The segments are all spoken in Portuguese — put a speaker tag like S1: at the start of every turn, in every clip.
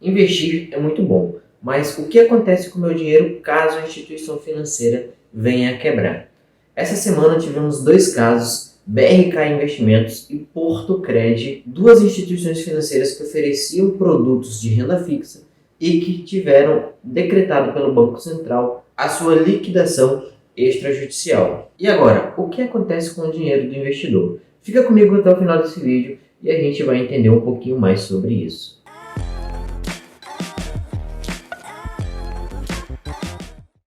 S1: Investir é muito bom, mas o que acontece com o meu dinheiro caso a instituição financeira venha a quebrar? Essa semana tivemos dois casos, BRK Investimentos e Porto Cred, duas instituições financeiras que ofereciam produtos de renda fixa e que tiveram decretado pelo Banco Central a sua liquidação extrajudicial. E agora, o que acontece com o dinheiro do investidor? Fica comigo até o final desse vídeo e a gente vai entender um pouquinho mais sobre isso.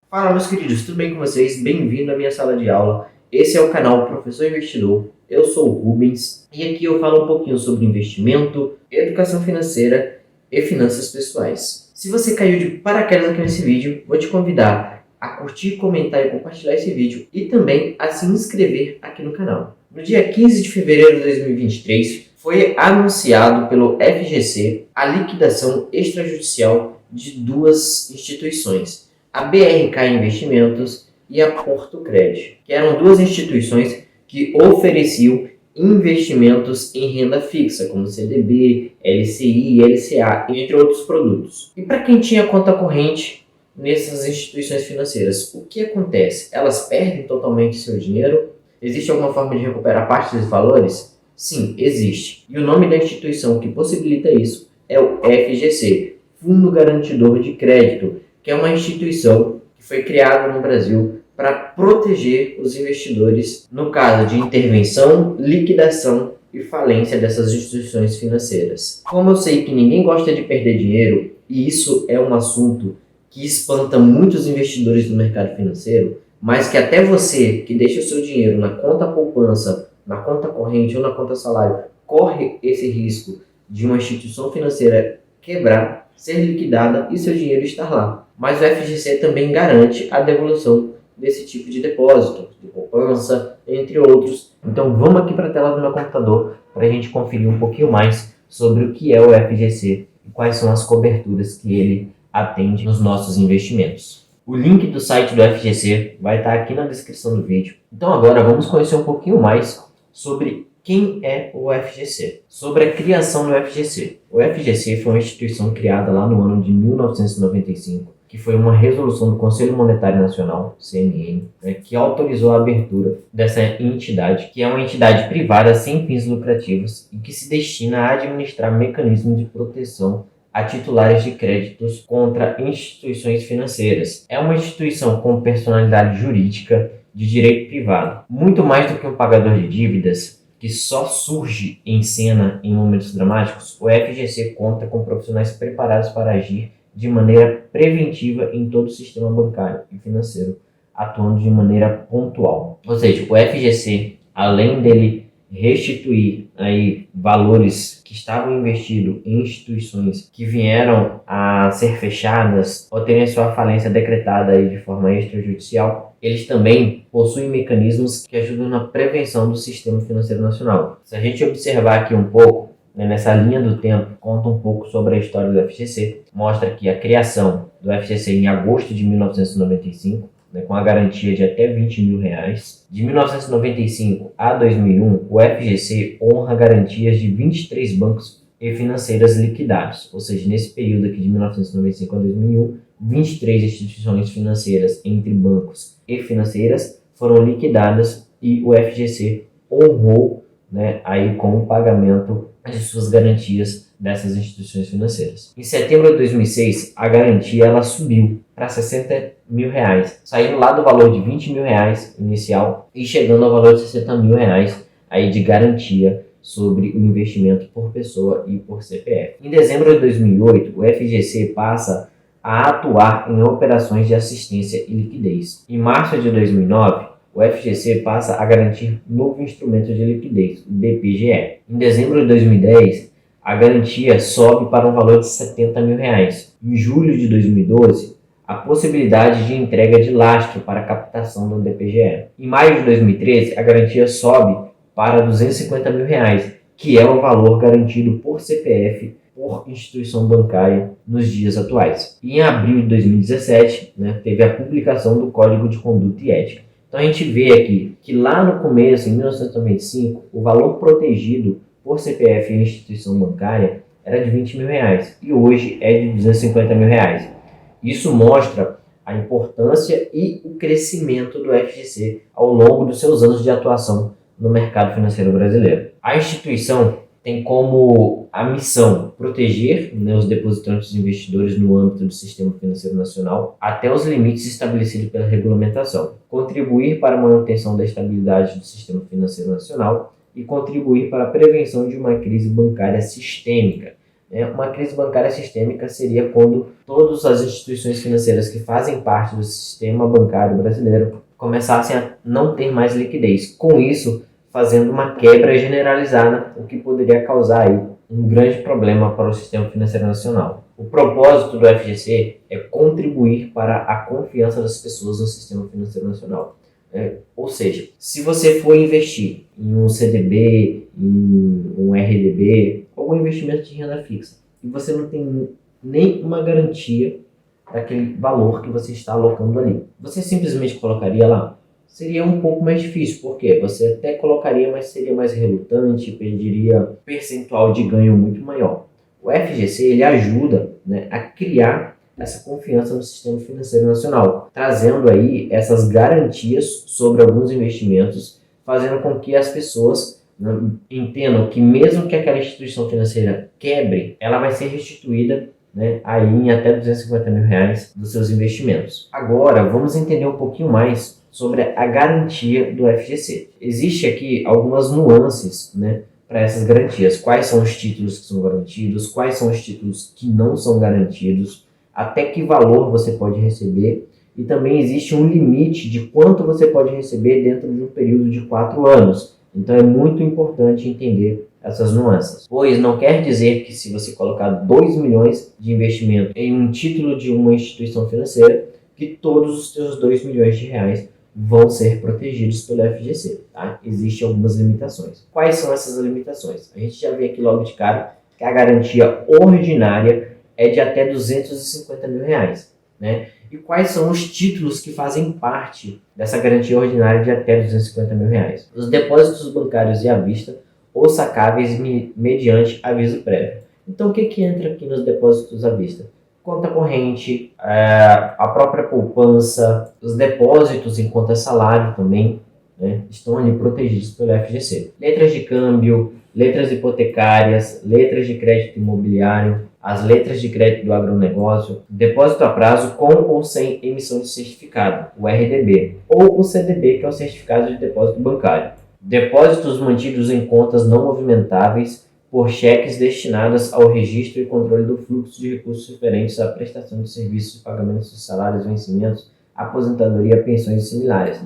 S1: Fala, meus queridos, tudo bem com vocês? Bem-vindo à minha sala de aula. Esse é o canal Professor Investidor. Eu sou o Rubens e aqui eu falo um pouquinho sobre investimento, educação financeira e finanças pessoais. Se você caiu de paraquedas aqui nesse vídeo, vou te convidar a curtir, comentar e compartilhar esse vídeo e também a se inscrever aqui no canal. No dia 15 de fevereiro de 2023, foi anunciado pelo FGC a liquidação extrajudicial de duas instituições, a BRK Investimentos e a Porto Cred, que eram duas instituições que ofereciam investimentos em renda fixa, como CDB, LCI, LCA, entre outros produtos. E para quem tinha conta corrente nessas instituições financeiras, o que acontece? Elas perdem totalmente seu dinheiro? Existe alguma forma de recuperar parte dos valores? Sim, existe. E o nome da instituição que possibilita isso é o FGC, Fundo Garantidor de Crédito, que é uma instituição que foi criada no Brasil para proteger os investidores no caso de intervenção, liquidação e falência dessas instituições financeiras. Como eu sei que ninguém gosta de perder dinheiro, e isso é um assunto que espanta muitos investidores do mercado financeiro, mas que até você que deixa o seu dinheiro na conta poupança, na conta corrente ou na conta salário, corre esse risco de uma instituição financeira quebrar, ser liquidada e seu dinheiro estar lá. Mas o FGC também garante a devolução desse tipo de depósito, de poupança, entre outros. Então vamos aqui para a tela do meu computador para a gente conferir um pouquinho mais sobre o que é o FGC e quais são as coberturas que ele atende nos nossos investimentos. O link do site do FGC vai estar aqui na descrição do vídeo. Então agora vamos conhecer um pouquinho mais sobre quem é o FGC, sobre a criação do FGC. O FGC foi uma instituição criada lá no ano de 1995, que foi uma resolução do Conselho Monetário Nacional, CMN, que autorizou a abertura dessa entidade, que é uma entidade privada sem fins lucrativos e que se destina a administrar mecanismos de proteção a titulares de créditos contra instituições financeiras. É uma instituição com personalidade jurídica de direito privado. Muito mais do que um pagador de dívidas, que só surge em cena em momentos dramáticos, o FGC conta com profissionais preparados para agir de maneira preventiva em todo o sistema bancário e financeiro, atuando de maneira pontual. Ou seja, o FGC, além dele restituir aí valores que estavam investidos em instituições que vieram a ser fechadas ou terem sua falência decretada aí de forma extrajudicial, eles também possuem mecanismos que ajudam na prevenção do sistema financeiro nacional. Se a gente observar aqui um pouco, nessa linha do tempo, conta um pouco sobre a história do FGC, mostra que a criação do FGC em agosto de 1995, com a garantia de até R$20 mil. De 1995 a 2001, o FGC honra garantias de 23 bancos e financeiras liquidados, ou seja, nesse período aqui de 1995 a 2001, 23 instituições financeiras entre bancos e financeiras foram liquidadas e o FGC honrou aí com o pagamento de suas garantias dessas instituições financeiras. Em setembro de 2006, a garantia ela subiu para R$60 mil, saindo lá do valor de R$20 mil inicial e chegando ao valor de R$60 mil aí de garantia sobre o investimento por pessoa e por CPF. Em dezembro de 2008, o FGC passa a atuar em operações de assistência e liquidez. Em março de 2009, o FGC passa a garantir novo instrumento de liquidez, o DPGE. Em dezembro de 2010, a garantia sobe para um valor de R$70 mil. Em julho de 2012, a possibilidade de entrega de lastro para a captação do DPGE. Em maio de 2013, a garantia sobe para R$250 mil, que é o valor garantido por CPF por instituição bancária nos dias atuais. E em abril de 2017, teve a publicação do Código de Conduta e Ética. Então a gente vê aqui que lá no começo, em 1995, o valor protegido por CPF e instituição bancária era de R$ 20.000 e hoje é de R$ 250.000. Isso mostra a importância e o crescimento do FGC ao longo dos seus anos de atuação no mercado financeiro brasileiro. A instituição tem como a missão proteger, os depositantes e investidores no âmbito do sistema financeiro nacional até os limites estabelecidos pela regulamentação, contribuir para a manutenção da estabilidade do sistema financeiro nacional e contribuir para a prevenção de uma crise bancária sistêmica. Uma crise bancária sistêmica seria quando todas as instituições financeiras que fazem parte do sistema bancário brasileiro começassem a não ter mais liquidez. Com isso, fazendo uma quebra generalizada, o que poderia causar aí um grande problema para o sistema financeiro nacional. O propósito do FGC é contribuir para a confiança das pessoas no sistema financeiro nacional. Ou seja, se você for investir em um CDB, em um RDB, algum investimento de renda fixa, e você não tem nem uma garantia daquele valor que você está alocando ali, você simplesmente colocaria lá? Seria um pouco mais difícil, porque você até colocaria, mas seria mais relutante, perderia percentual de ganho muito maior. O FGC ele ajuda, a criar essa confiança no sistema financeiro nacional, trazendo aí essas garantias sobre alguns investimentos, fazendo com que as pessoas entendam que mesmo que aquela instituição financeira quebre, ela vai ser restituída aí em até R$ 250.000 dos seus investimentos. Agora, vamos entender um pouquinho mais sobre a garantia do FGC. Existe aqui algumas nuances, para essas garantias. Quais são os títulos que são garantidos, quais são os títulos que não são garantidos, até que valor você pode receber, e também existe um limite de quanto você pode receber dentro de um período de 4 anos. Então é muito importante entender essas nuances, pois não quer dizer que se você colocar 2 milhões de investimento em um título de uma instituição financeira, que todos os seus 2 milhões de reais vão ser protegidos pelo FGC, tá? Existem algumas limitações. Quais são essas limitações? A gente já vê aqui logo de cara que a garantia ordinária é de até R$ 250.000, E quais são os títulos que fazem parte dessa garantia ordinária de até R$ 250.000? Os depósitos bancários à vista ou sacáveis mediante aviso prévio. Então, o que entra aqui nos depósitos à vista? Conta corrente, a própria poupança, os depósitos em conta salário também, estão ali protegidos pelo FGC. Letras de câmbio, letras hipotecárias, letras de crédito imobiliário, as letras de crédito do agronegócio, depósito a prazo com ou sem emissão de certificado, o RDB, ou o CDB, que é o certificado de depósito bancário. Depósitos mantidos em contas não movimentáveis por cheques destinados ao registro e controle do fluxo de recursos referentes à prestação de serviços, pagamentos de salários, vencimentos, aposentadoria, pensões e similares,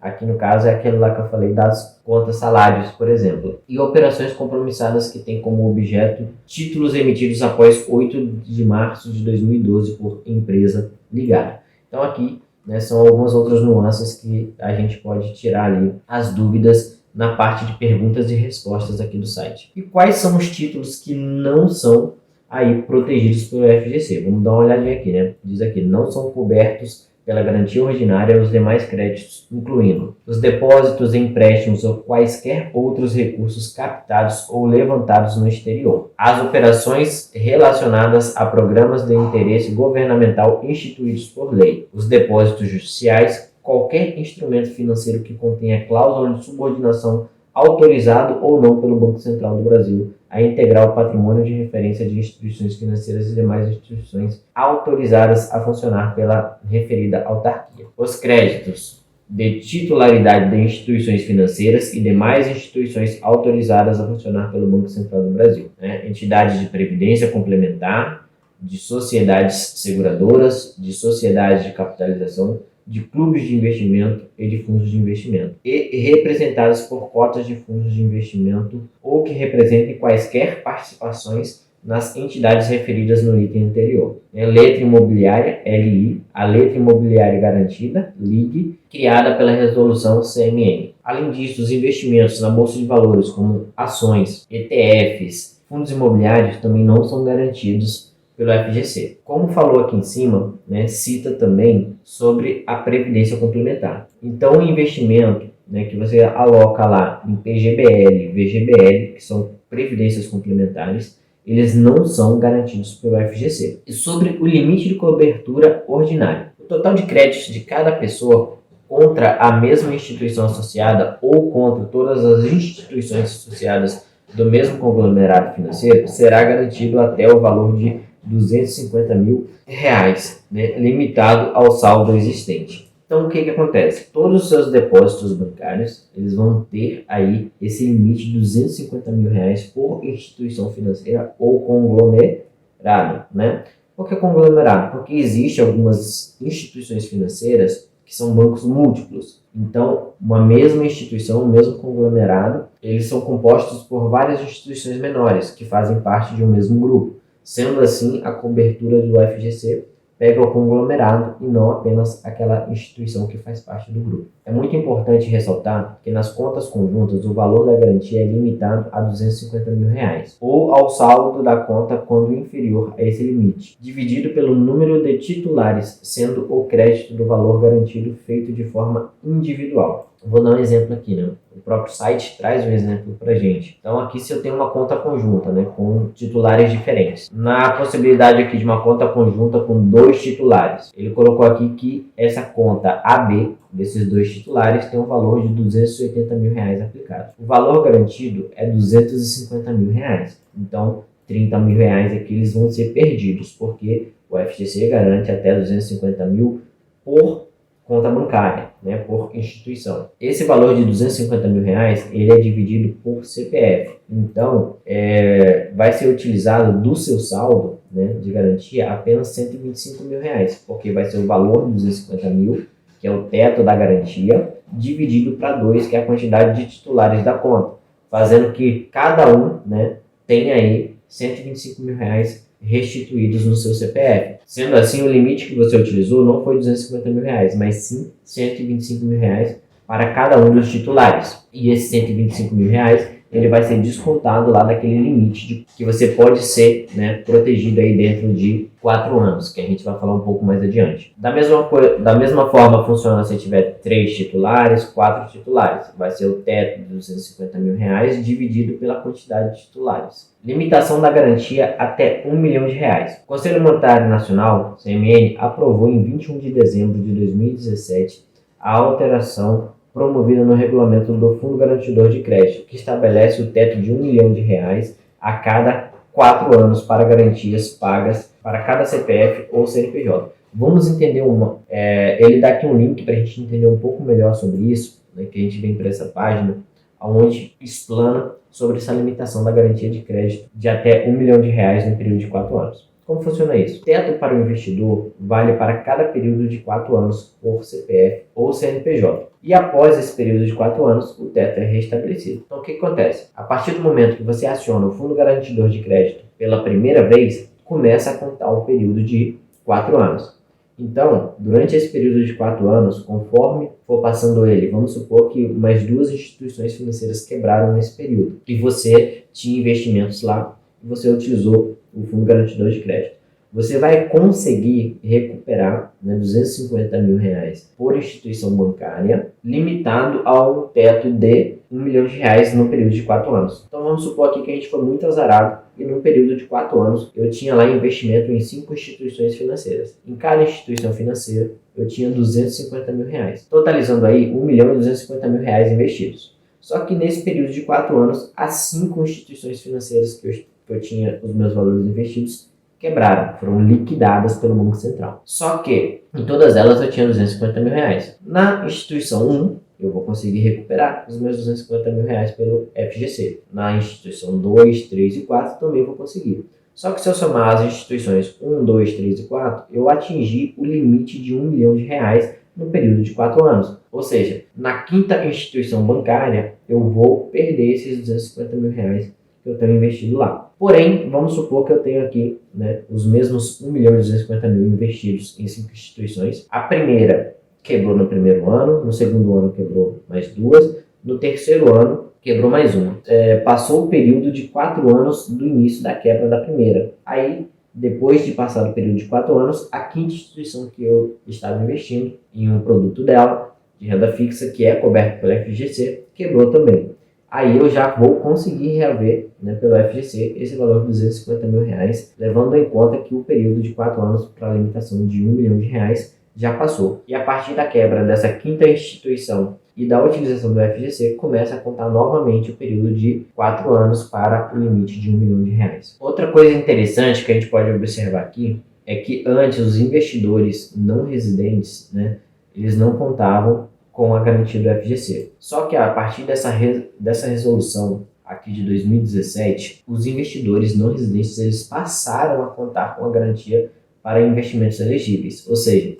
S1: Aqui no caso é aquele lá que eu falei das contas salários, por exemplo. E operações compromissadas que têm como objeto títulos emitidos após 8 de março de 2012 por empresa ligada. Então aqui são algumas outras nuances que a gente pode tirar ali as dúvidas na parte de perguntas e respostas aqui do site. E quais são os títulos que não são aí protegidos pelo FGC? Vamos dar uma olhadinha aqui, Diz aqui, não são cobertos pela garantia ordinária os demais créditos, incluindo os depósitos, empréstimos ou quaisquer outros recursos captados ou levantados no exterior, as operações relacionadas a programas de interesse governamental instituídos por lei, os depósitos judiciais, qualquer instrumento financeiro que contenha cláusula de subordinação autorizado ou não pelo Banco Central do Brasil a integrar o patrimônio de referência de instituições financeiras e demais instituições autorizadas a funcionar pela referida autarquia. Os créditos de titularidade de instituições financeiras e demais instituições autorizadas a funcionar pelo Banco Central do Brasil, entidades de previdência complementar, de sociedades seguradoras, de sociedades de capitalização, de clubes de investimento e de fundos de investimento, e representadas por cotas de fundos de investimento ou que representem quaisquer participações nas entidades referidas no item anterior. Letra imobiliária, LI, a letra imobiliária garantida, LIG, criada pela resolução CMN. Além disso, os investimentos na Bolsa de Valores, como ações, ETFs, fundos imobiliários, também não são garantidos pelo FGC. Como falou aqui em cima, cita também sobre a previdência complementar. Então, o investimento que você aloca lá em PGBL, VGBL, que são previdências complementares, eles não são garantidos pelo FGC. E sobre o limite de cobertura ordinário, o total de créditos de cada pessoa contra a mesma instituição associada ou contra todas as instituições associadas do mesmo conglomerado financeiro será garantido até o valor de R$250 mil, né, limitado ao saldo existente. Então, o que acontece? Todos os seus depósitos bancários, eles vão ter aí esse limite de R$250 mil por instituição financeira ou conglomerado, né? Por que conglomerado? Porque existem algumas instituições financeiras que são bancos múltiplos. Então, uma mesma instituição, um mesmo conglomerado, eles são compostos por várias instituições menores que fazem parte de um mesmo grupo. Sendo assim, a cobertura do FGC pega o conglomerado e não apenas aquela instituição que faz parte do grupo. É muito importante ressaltar que nas contas conjuntas o valor da garantia é limitado a R$250 mil, ou ao saldo da conta quando inferior a esse limite, dividido pelo número de titulares, sendo o crédito do valor garantido feito de forma individual. Vou dar um exemplo aqui, né? O próprio site traz um exemplo para gente. Então aqui se eu tenho uma conta conjunta, né, com titulares diferentes. Na possibilidade aqui de uma conta conjunta com 2 titulares, ele colocou aqui que essa conta AB desses 2 titulares tem um valor de R$280 mil aplicado. O valor garantido é R$250 mil. Então R$30 mil aqui eles vão ser perdidos, porque o FGC garante até R$250 mil por conta bancária, né, por instituição. Esse valor de R$250 mil, ele é dividido por CPF. Então, vai ser utilizado do seu saldo, né, de garantia apenas R$125 mil, porque vai ser o valor de 250 mil, que é o teto da garantia, dividido para 2, que é a quantidade de titulares da conta, fazendo que cada um, né, tenha aí R$125 mil restituídos no seu CPF. Sendo assim, o limite que você utilizou não foi R$250 mil, mas sim R$125 mil para cada um dos titulares. E esse R$125 mil, ele vai ser descontado lá daquele limite que você pode ser, né, protegido aí dentro de 4 anos, que a gente vai falar um pouco mais adiante. Da mesma forma funciona se tiver 3 titulares, 4 titulares. Vai ser o teto de R$250 mil dividido pela quantidade de titulares. Limitação da garantia até R$1 milhão. O Conselho Monetário Nacional, CMN, aprovou em 21 de dezembro de 2017 a alteração promovida no regulamento do Fundo Garantidor de Crédito, que estabelece o teto de R$1 milhão a cada 4 anos para garantias pagas para cada CPF ou CNPJ. Vamos entender ele dá aqui um link para a gente entender um pouco melhor sobre isso, né, que a gente vem para essa página, onde explana sobre essa limitação da garantia de crédito de até R$1 milhão no período de 4 anos. Como funciona isso? O teto para o investidor vale para cada período de 4 anos por CPF ou CNPJ. E após esse período de 4 anos, o teto é restabelecido. Então, o que acontece? A partir do momento que você aciona o Fundo Garantidor de Crédito pela primeira vez, começa a contar o período de 4 anos. Então, durante esse período de 4 anos, conforme for passando ele, vamos supor que mais 2 instituições financeiras quebraram nesse período e você tinha investimentos lá e você utilizou o Fundo Garantidor de Crédito. Você vai conseguir recuperar, né, R$250 mil por instituição bancária, limitado ao teto de R$1 milhão no período de 4 anos. Então vamos supor aqui que a gente foi muito azarado e no período de 4 anos eu tinha lá investimento em 5 instituições financeiras. Em cada instituição financeira eu tinha R$250 mil, totalizando aí R$1.250.000 investidos. Só que nesse período de 4 anos, as 5 instituições financeiras que eu tinha os meus valores investidos quebraram, foram liquidadas pelo Banco Central. Só que em todas elas eu tinha R$250 mil. Na instituição 1, eu vou conseguir recuperar os meus R$250 mil pelo FGC. Na instituição 2, 3 e 4 também vou conseguir. Só que se eu somar as instituições 1, 2, 3 e 4, eu atingi o limite de R$1 milhão no período de 4 anos. Ou seja, na 5ª instituição bancária, eu vou perder esses R$250 mil que eu tenho investido lá. Porém, vamos supor que eu tenho aqui, né, os mesmos R$1.250.000 investidos em 5 instituições. A primeira quebrou no primeiro ano, no segundo ano quebrou mais 2, no terceiro ano quebrou mais 1. Passou o período de 4 anos do início da quebra da primeira. Aí, depois de passar o período de 4 anos, a 5ª instituição que eu estava investindo em um produto dela, de renda fixa, que é coberto pelo FGC, quebrou também. aí eu já vou conseguir reaver, né, pelo FGC esse valor de R$250 mil, levando em conta que o período de 4 anos para a limitação de R$1 milhão já passou. E a partir da quebra dessa quinta instituição e da utilização do FGC, começa a contar novamente o período de 4 anos para o limite de R$1 milhão. Outra coisa interessante que a gente pode observar aqui é que antes os investidores não residentes, né, eles não contavam com a garantia do FGC. Só que a partir dessa resolução aqui de 2017, os investidores não residentes eles passaram a contar com a garantia para investimentos elegíveis. Ou seja,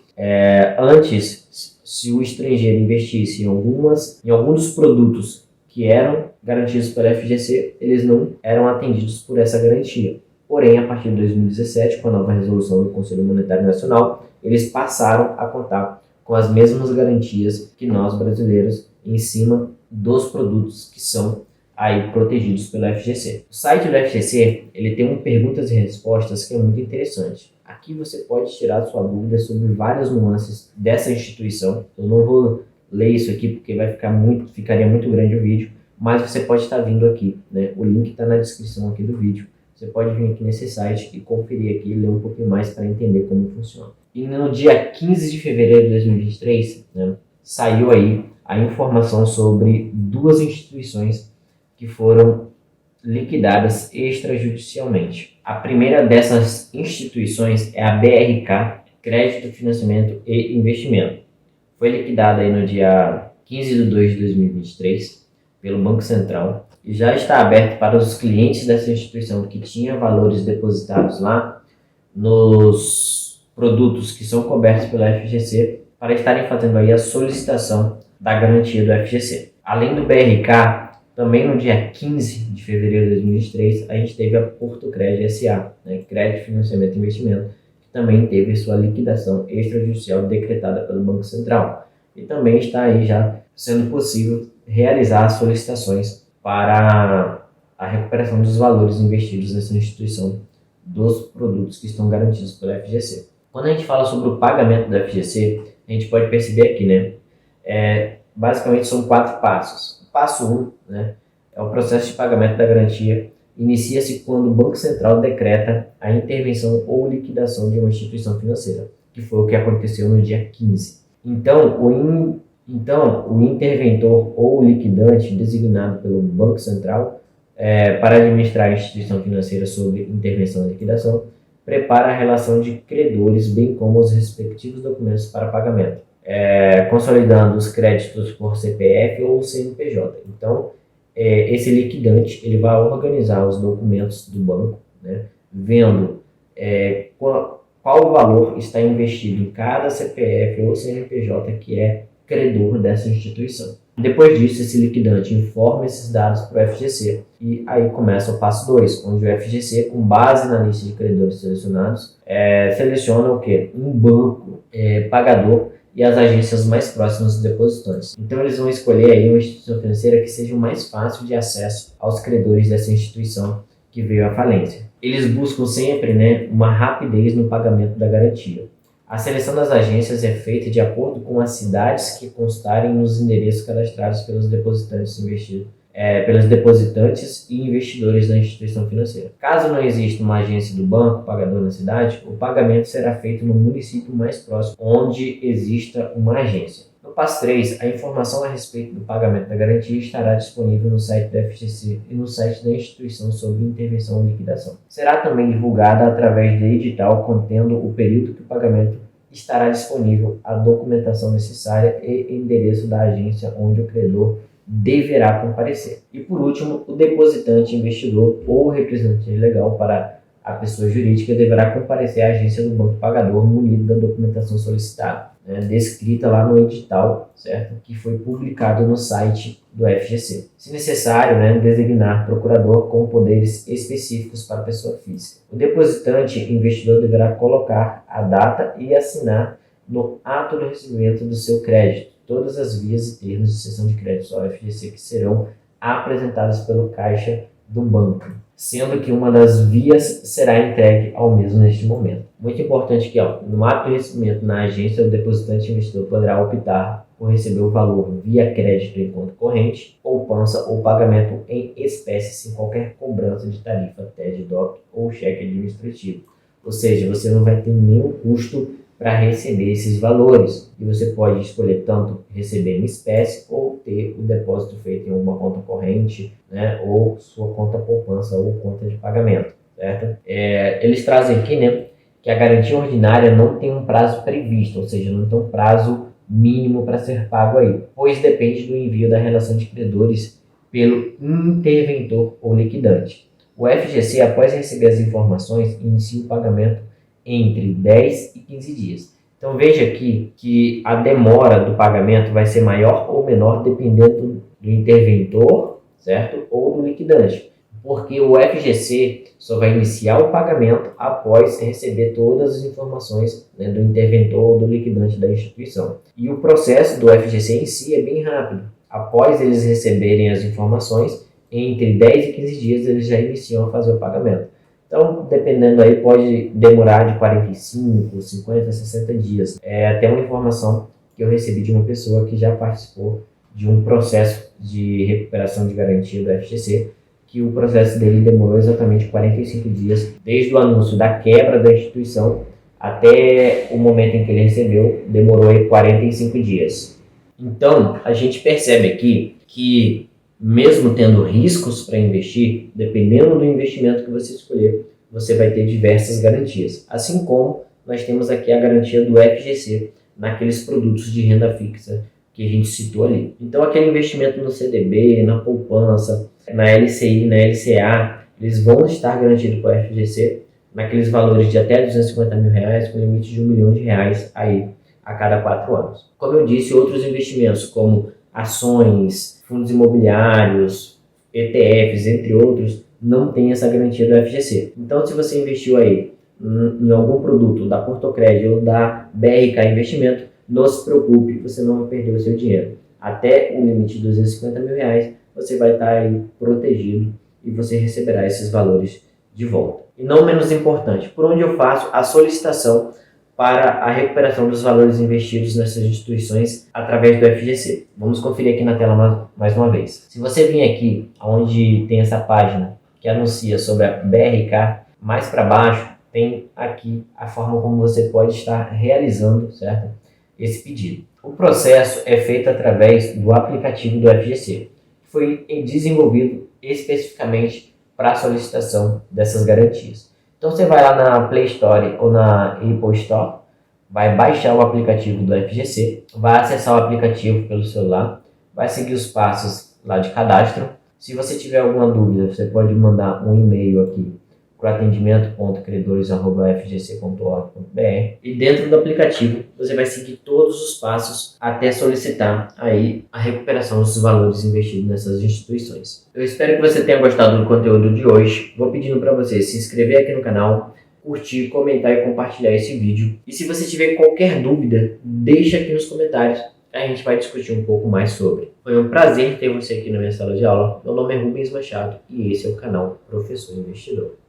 S1: antes, se o estrangeiro investisse em algum dos produtos que eram garantidos pela FGC, eles não eram atendidos por essa garantia. Porém, a partir de 2017, com a nova resolução do Conselho Monetário Nacional, eles passaram a contar com as mesmas garantias que nós brasileiros em cima dos produtos que são aí protegidos pela FGC. O site do FGC ele tem perguntas e respostas que é muito interessante. Aqui você pode tirar sua dúvida sobre várias nuances dessa instituição. Eu não vou ler isso aqui porque ficaria muito grande o vídeo, mas você pode estar vindo aqui, né? O link está na descrição aqui do vídeo. Você pode vir aqui nesse site e conferir aqui e ler um pouquinho mais para entender como funciona. E no dia 15 de fevereiro de 2023, né, saiu aí a informação sobre 2 instituições que foram liquidadas extrajudicialmente. A primeira dessas instituições é a BRK, Crédito, Financiamento e Investimento. Foi liquidada aí no dia 15 de 2 de 2023 pelo Banco Central e já está aberto para os clientes dessa instituição que tinha valores depositados lá nos produtos que são cobertos pela FGC para estarem fazendo aí a solicitação da garantia do FGC. Além do BRK, também no dia 15 de fevereiro de 2023, a gente teve a Portocred SA, né, Crédito, Financiamento e Investimento, que também teve sua liquidação extrajudicial decretada pelo Banco Central. E também está aí já sendo possível realizar as solicitações para a recuperação dos valores investidos nessa instituição dos produtos que estão garantidos pela FGC. Quando a gente fala sobre o pagamento da FGC, a gente pode perceber aqui, né? Basicamente são 4 passos. O passo 1, né, é o processo de pagamento da garantia. Inicia-se quando o Banco Central decreta a intervenção ou liquidação de uma instituição financeira, que foi o que aconteceu no dia 15. Então, o interventor ou liquidante designado pelo Banco Central para administrar a instituição financeira sobre intervenção e liquidação, prepara a relação de credores, bem como os respectivos documentos para pagamento, consolidando os créditos por CPF ou CNPJ. Então, esse liquidante ele vai organizar os documentos do banco, né, vendo qual o valor está investido em cada CPF ou CNPJ que é credor dessa instituição. Depois disso, esse liquidante informa esses dados para o FGC e aí começa o passo 2, onde o FGC, com base na lista de credores selecionados, seleciona o quê? Um banco pagador e as agências mais próximas dos depositantes. Então eles vão escolher aí uma instituição financeira que seja o mais fácil de acesso aos credores dessa instituição que veio à falência. Eles buscam sempre, né, uma rapidez no pagamento da garantia. A seleção das agências é feita de acordo com as cidades que constarem nos endereços cadastrados pelos depositantes e investidores da instituição financeira. Caso não exista uma agência do banco pagador na cidade, o pagamento será feito no município mais próximo, onde exista uma agência. No passo 3, a informação a respeito do pagamento da garantia estará disponível no site do FGC e no site da instituição sobre intervenção e liquidação. Será também divulgada através de edital contendo o período que o pagamento estará disponível, a documentação necessária e endereço da agência onde o credor deverá comparecer. E por último, o depositante, investidor ou representante legal para a pessoa jurídica deverá comparecer à agência do banco pagador munido da documentação solicitada, né, descrita lá no edital, certo? Que foi publicado no site do FGC. Se necessário, né, designar procurador com poderes específicos para a pessoa física. O depositante investidor deverá colocar a data e assinar no ato do recebimento do seu crédito todas as vias e termos de cessão de crédito ao FGC que serão apresentadas pelo caixa do banco, sendo que uma das vias será entregue ao mesmo neste momento. Muito importante que, no ato de recebimento na agência, o depositante investidor poderá optar por receber o valor via crédito em conta corrente, poupança ou pagamento em espécie sem qualquer cobrança de tarifa, TED, DOC ou cheque administrativo. Ou seja, você não vai ter nenhum custo para receber esses valores. E você pode escolher tanto receber em espécie ou ter o depósito feito em uma conta corrente, né, ou sua conta poupança ou conta de pagamento, certo? Eles trazem aqui, né, que a garantia ordinária não tem um prazo previsto, ou seja, não tem um prazo mínimo para ser pago aí, pois depende do envio da relação de credores pelo interventor ou liquidante. O FGC, após receber as informações, inicia o pagamento entre 10 e 15 dias. Então veja aqui que a demora do pagamento vai ser maior ou menor dependendo do interventor, certo? Ou do liquidante, porque o FGC só vai iniciar o pagamento após receber todas as informações, né, do interventor ou do liquidante da instituição. E o processo do FGC em si é bem rápido. Após eles receberem as informações, entre 10 e 15 dias eles já iniciam a fazer o pagamento. Então, dependendo aí, pode demorar de 45, 50, 60 dias. É até uma informação que eu recebi de uma pessoa que já participou de um processo de recuperação de garantia do FGC, que o processo dele demorou exatamente 45 dias, desde o anúncio da quebra da instituição até o momento em que ele recebeu, demorou aí 45 dias. Então, a gente percebe aqui que, mesmo tendo riscos para investir, dependendo do investimento que você escolher, você vai ter diversas garantias. Assim como nós temos aqui a garantia do FGC naqueles produtos de renda fixa que a gente citou ali. Então, aquele investimento no CDB, na poupança, na LCI, na LCA, eles vão estar garantidos com o FGC naqueles valores de até R$250 mil, com limite de R$1 milhão aí a cada 4 anos. Como eu disse, outros investimentos como ações, fundos imobiliários, ETFs, entre outros, não tem essa garantia do FGC. Então, se você investiu aí em algum produto da Portocred ou da BRK Investimento, não se preocupe, você não vai perder o seu dinheiro. Até o limite de R$250 mil, você vai estar aí protegido e você receberá esses valores de volta. E não menos importante, por onde eu faço a solicitação para a recuperação dos valores investidos nessas instituições através do FGC. Vamos conferir aqui na tela mais uma vez. Se você vir aqui, onde tem essa página que anuncia sobre a BRK, mais para baixo tem aqui a forma como você pode estar realizando, certo, esse pedido. O processo é feito através do aplicativo do FGC, que foi desenvolvido especificamente para a solicitação dessas garantias. Então você vai lá na Play Store ou na Apple Store, vai baixar o aplicativo do FGC, vai acessar o aplicativo pelo celular, vai seguir os passos lá de cadastro. Se você tiver alguma dúvida, você pode mandar um e-mail aqui para atendimento.credores@fgc.org.br e dentro do aplicativo você vai seguir todos os passos até solicitar aí a recuperação dos valores investidos nessas instituições. Eu espero que você tenha gostado do conteúdo de hoje. Vou pedindo para você se inscrever aqui no canal, curtir, comentar e compartilhar esse vídeo. E se você tiver qualquer dúvida, deixa aqui nos comentários. A gente vai discutir um pouco mais sobre. Foi um prazer ter você aqui na minha sala de aula. Meu nome é Rubens Machado e esse é o canal Professor Investidor.